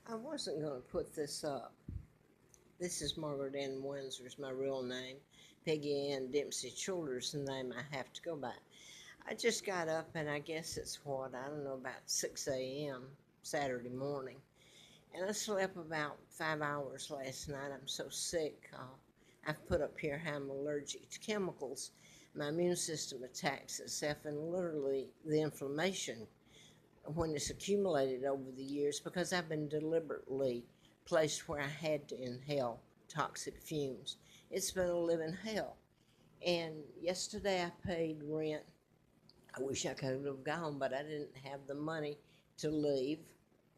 I wasn't going to put this up. This is Margaret Ann Windsor's my real name. Peggy Ann Dempsey Childers' the name I have to go by. I just got up and I guess it's I don't know, about 6 a.m. Saturday morning. And I slept about 5 hours last night. I'm so sick. I've put up here how I'm allergic to chemicals. My immune system attacks itself, and literally the inflammation when it's accumulated over the years, because I've been deliberately placed where I had to inhale toxic fumes. It's been a living hell. And yesterday I paid rent. I wish I could have gone, but I didn't have the money to leave.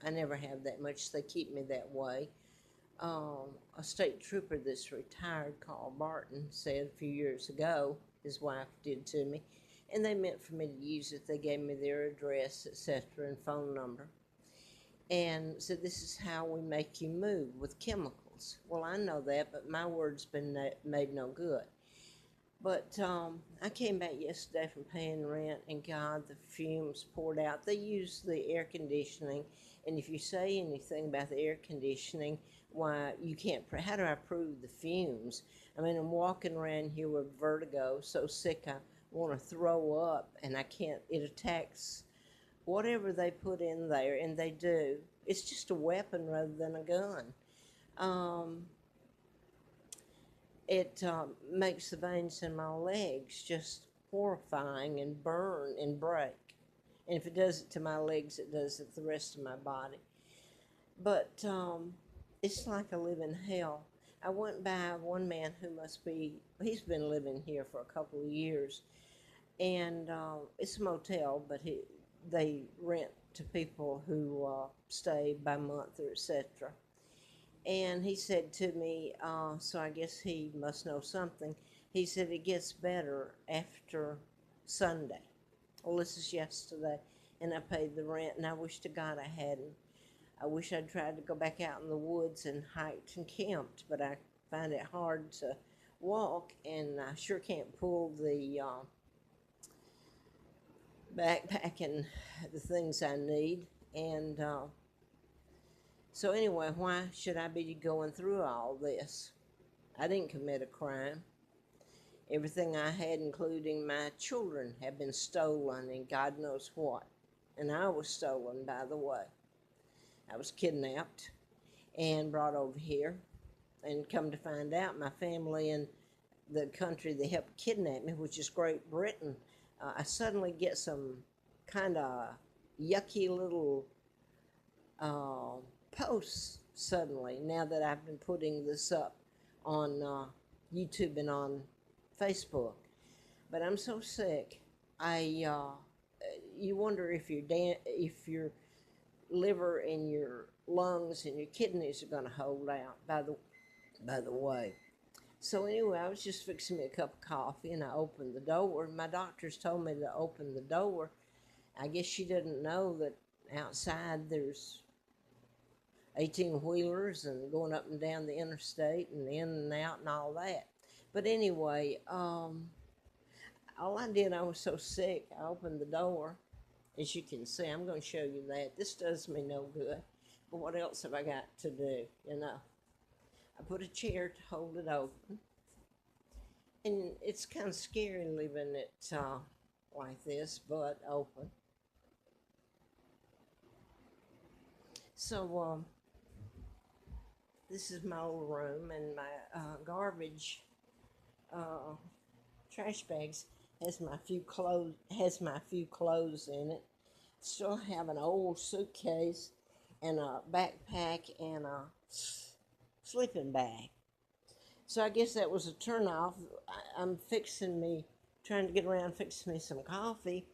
I never have that much. They keep me that way. A state trooper that's retired, Carl Barton, said a few years ago, his wife did to me, and they meant for me to use it. They gave me their address, etc., and phone number, and said, "This is how we make you move with chemicals." Well, I know that, but my word's been made no good. But I came back yesterday from paying rent, and God, the fumes poured out. They use the air conditioning, and if you say anything about the air conditioning, why you can't. How do I prove the fumes? I mean, I'm walking around here with vertigo, so sick I want to throw up, and I can't. It attacks whatever they put in there, and they do. It's just a weapon rather than a gun. Um, it makes the veins in my legs just horrifying and burn and break. And if it does it to my legs, it does it to the rest of my body. But it's like a living hell. I went by one man who he's been living here for a couple of years. And it's a motel, but they rent to people who stay by month or etc. And he said to me, so I guess he must know something. He said it gets better after Sunday. Well, this is yesterday, and I paid the rent, and I wish to God I hadn't. I wish I'd tried to go back out in the woods and hiked and camped, but I find it hard to walk, and I sure can't pull the backpack and the things I need. And so anyway, why should I be going through all this? I didn't commit a crime. Everything I had, including my children, have been stolen, and God knows what. And I was stolen, by the way. I was kidnapped and brought over here. And come to find out, my family in the country that helped kidnap me, which is Great Britain, I suddenly get some kind of yucky little uh, posts suddenly, now that I've been putting this up on YouTube and on Facebook. But I'm so sick. You wonder if your liver and your lungs and your kidneys are going to hold out. By the way. So anyway, I was just fixing me a cup of coffee, and I opened the door. My doctors told me to open the door. I guess she didn't know that outside there's 18-wheelers and going up and down the interstate and in and out and all that. But anyway, all I did, I was so sick, I opened the door. As you can see, I'm going to show you that. This does me no good. But what else have I got to do, I put a chair to hold it open. And it's kind of scary leaving it like this, but open. So this is my old room, and my garbage uh, trash bags has my few clothes in it. Still have an old suitcase and a backpack and a sleeping bag. So I guess that was a turnoff. I'm trying to get around fixing me some coffee,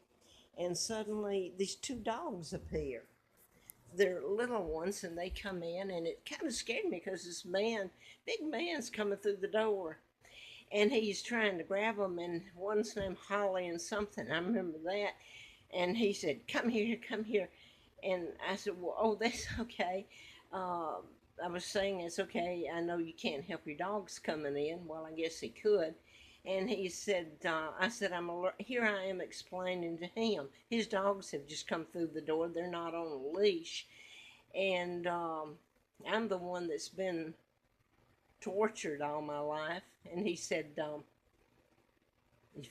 and suddenly these two dogs appear. They're little ones, and they come in, and it kind of scared me because this big man's coming through the door, and he's trying to grab them, and one's named Holly and something. I remember that. And he said, "Come here, come here." And I said, "Well, oh, that's okay." Uh, I was saying, "It's okay. I know you can't help your dogs coming in." Well, I guess he could. And he said, I said, here I am explaining to him. His dogs have just come through the door. They're not on a leash. And I'm the one that's been tortured all my life. And he said, you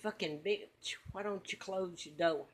fucking bitch, why don't you close your door?